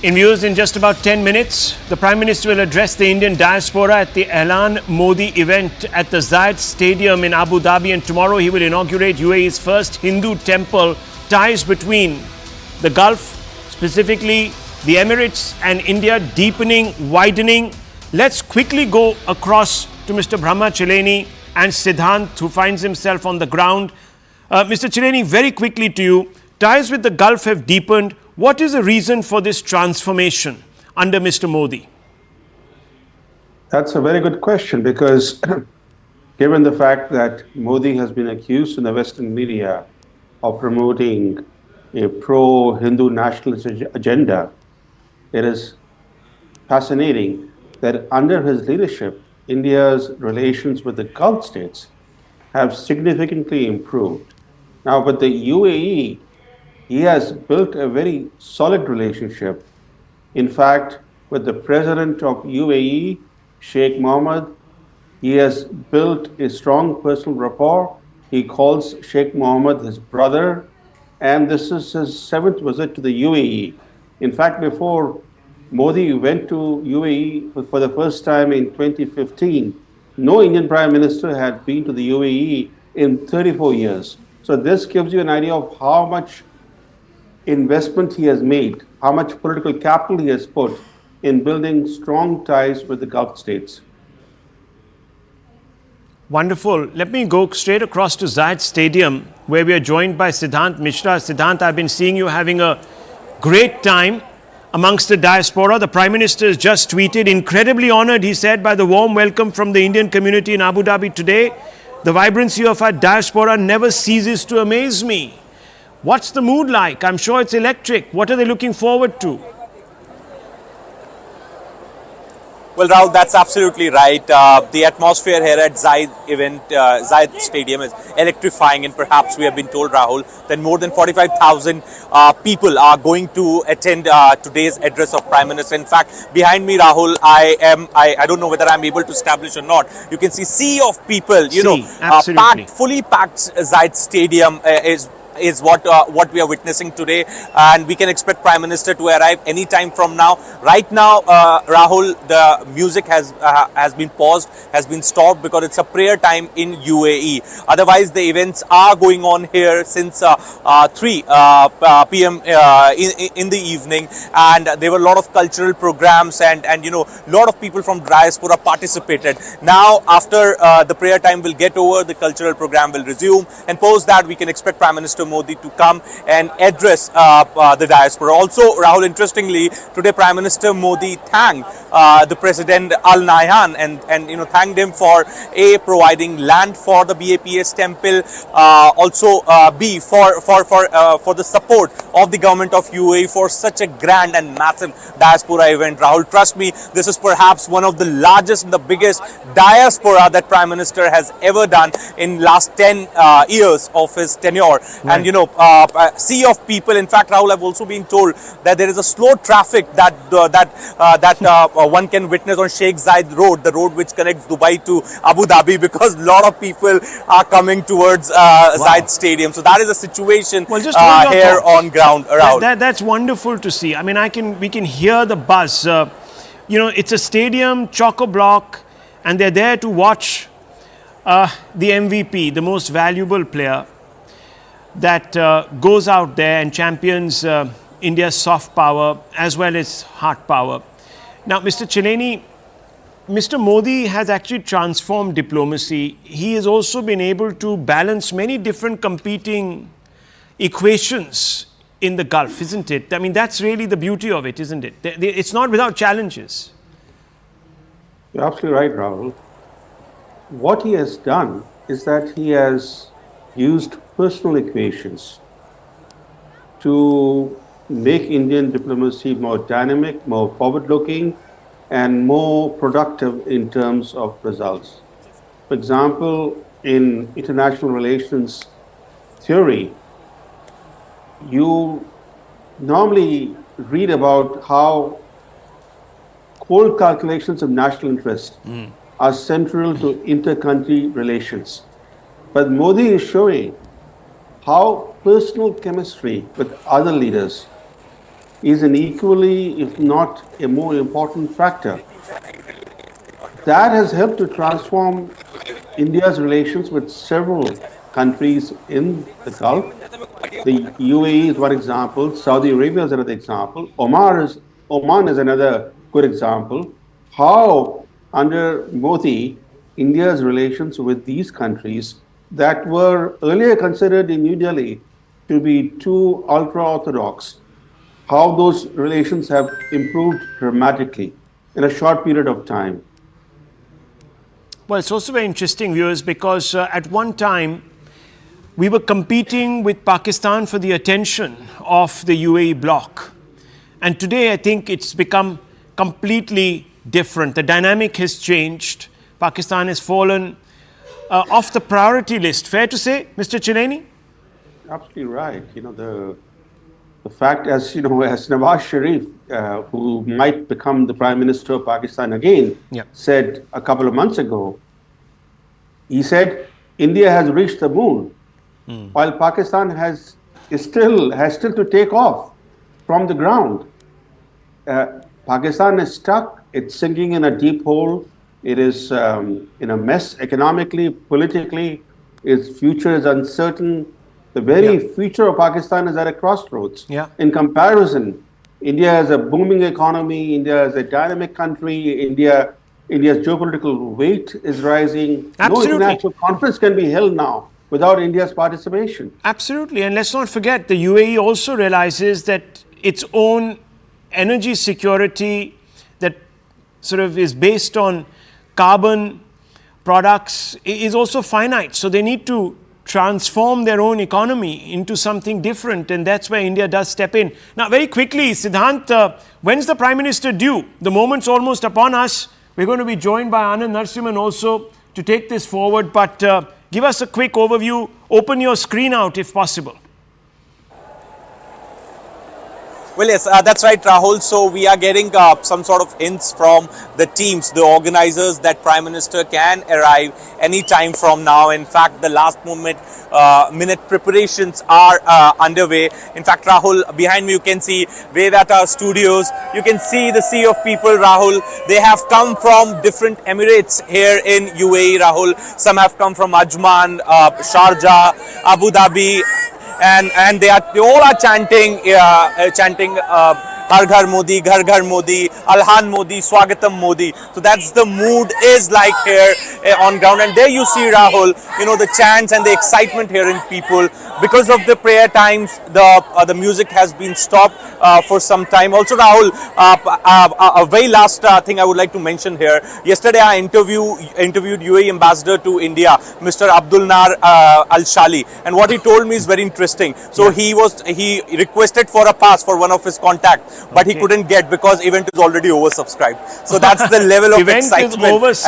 In views in just about 10 minutes, the Prime Minister will address the Indian diaspora at the AhlanModi event at the Zayed Stadium in Abu Dhabi, and tomorrow he will inaugurate UAE's first Hindu temple. Ties between the Gulf, specifically the Emirates and India, deepening, widening. Let's quickly go across to Mr. Brahma Chileni and Siddhant, who finds himself on the ground. Mr. Chileni, very quickly to you. Ties with the Gulf have deepened. What is the reason for this transformation under Mr. Modi? That's a very good question, because given the fact that Modi has been accused in the Western media of promoting a pro-Hindu nationalist agenda, it is fascinating that under his leadership, India's relations with the Gulf states have significantly improved. Now, with the UAE, he has built a very solid relationship. In fact, with the president of UAE, Sheikh Mohammed, he has built a strong personal rapport. He calls Sheikh Mohammed his brother, and this is his 7th visit to the UAE. In fact, before Modi went to UAE for the first time in 2015, no Indian Prime Minister had been to the UAE in 34 years. So this gives you an idea of how much investment he has made, how much political capital he has put in building strong ties with the Gulf states. Wonderful. Let me go straight across to Zayed Stadium, where we are joined by Siddhant Mishra. Siddhant, I've been seeing you having a great time amongst the diaspora. The Prime Minister has just tweeted, incredibly honored, he said, by the warm welcome from the Indian community in Abu Dhabi today. The vibrancy of our diaspora never ceases to amaze me. What's the mood like? I'm sure it's electric. What are they looking forward to? Well, Rahul, that's absolutely right. The atmosphere here at Zayed Stadium is electrifying, and perhaps we have been told, Rahul, that more than 45,000 people are going to attend today's address of Prime Minister. In fact, behind me, Rahul, I don't know whether I'm able to establish or not. You can see sea of people, packed, fully packed Zayed Stadium is what we are witnessing today, and we can expect Prime Minister to arrive any time from now. Right now, Rahul, the music has been paused, has been stopped, because it's a prayer time in UAE. Otherwise, the events are going on here since 3 p.m. in the evening, and there were a lot of cultural programs, and a lot of people from diaspora participated. Now, after the prayer time will get over, the cultural program will resume, and post that we can expect Prime Minister Modi to come and address the diaspora. Also, Rahul, interestingly, today Prime Minister Modi thanked the President Al Nahyan and thanked him for providing land for the BAPS temple, also B for the support of the government of UAE for such a grand and massive diaspora event. Rahul, trust me, this is perhaps one of the largest and the biggest diaspora that Prime Minister has ever done in last 10 years of his tenure. Right. And sea of people. In fact, Rahul, I've also been told that there is a slow traffic that one can witness on Sheikh Zayed Road, the road which connects Dubai to Abu Dhabi, because a lot of people are coming towards Zayed Stadium. So that is the situation here on ground around. That's wonderful to see. I mean, we can hear the buzz. It's a stadium, chock-a-block, and they're there to watch the MVP, the most valuable player, that goes out there and champions India's soft power as well as hard power. Now, Mr. Chileni, Mr. Modi has actually transformed diplomacy. He has also been able to balance many different competing equations in the Gulf, isn't it? I mean, that's really the beauty of it, isn't it? It's not without challenges. You're absolutely right, Rahul. What he has done is that he has used personal equations to make Indian diplomacy more dynamic, more forward-looking, and more productive in terms of results. For example, in international relations theory, you normally read about how cold calculations of national interest are central to inter-country relations. But Modi is showing how personal chemistry with other leaders is an equally, if not a more important factor. That has helped to transform India's relations with several countries in the Gulf. The UAE is one example, Saudi Arabia is another example, Oman is another good example. How, under Modi, India's relations with these countries that were earlier considered in New Delhi to be too ultra orthodox, how those relations have improved dramatically in a short period of time. Well, it's also very interesting, viewers, because at one time we were competing with Pakistan for the attention of the UAE bloc. And today I think it's become completely different. The dynamic has changed. Pakistan has fallen off the priority list. Fair to say, Mr. Chileni? Absolutely right. The fact, as as Nawaz Sharif, who might become the Prime Minister of Pakistan again, said a couple of months ago, he said India has reached the moon, while Pakistan has still to take off from the ground. Pakistan is stuck. It's sinking in a deep hole. It is in a mess economically, politically. Its future is uncertain. The very future of Pakistan is at a crossroads. In comparison, India is a booming economy. India is a dynamic country. India's geopolitical weight is rising. Absolutely. No international conference can be held now without India's participation. Absolutely. And let's not forget, the UAE also realizes that its own energy security that sort of is based on carbon products is also finite. So they need to transform their own economy into something different, and that's where India does step in. Now, very quickly, Siddhant, when's the Prime Minister due? The moment's almost upon us. We're going to be joined by Anand Narasimhan also to take this forward, but give us a quick overview. Open your screen out if possible. Well, yes, that's right, Rahul. So we are getting some sort of hints from the teams, the organizers, that Prime Minister can arrive any time from now. In fact, the last minute preparations are underway. In fact, Rahul, behind me you can see Vedata Studios. You can see the sea of people, Rahul. They have come from different Emirates here in UAE, Rahul. Some have come from Ajman, Sharjah, Abu Dhabi. And they all are chanting Har Ghar Modi, Ghar Ghar Modi, AhlanModi, Swagatam Modi. So that's the mood is like here on ground. And there you see, Rahul, the chants and the excitement here in people. Because of the prayer times, the music has been stopped for some time. Also, Rahul, a very last thing I would like to mention here. Yesterday, I interviewed UAE Ambassador to India, Mr. Abdul Nar Al Shali, and what he told me is very interesting. So he requested for a pass for one of his contacts, but he couldn't get because event is already oversubscribed. So that's the level of Event excitement. Is oversubscribed.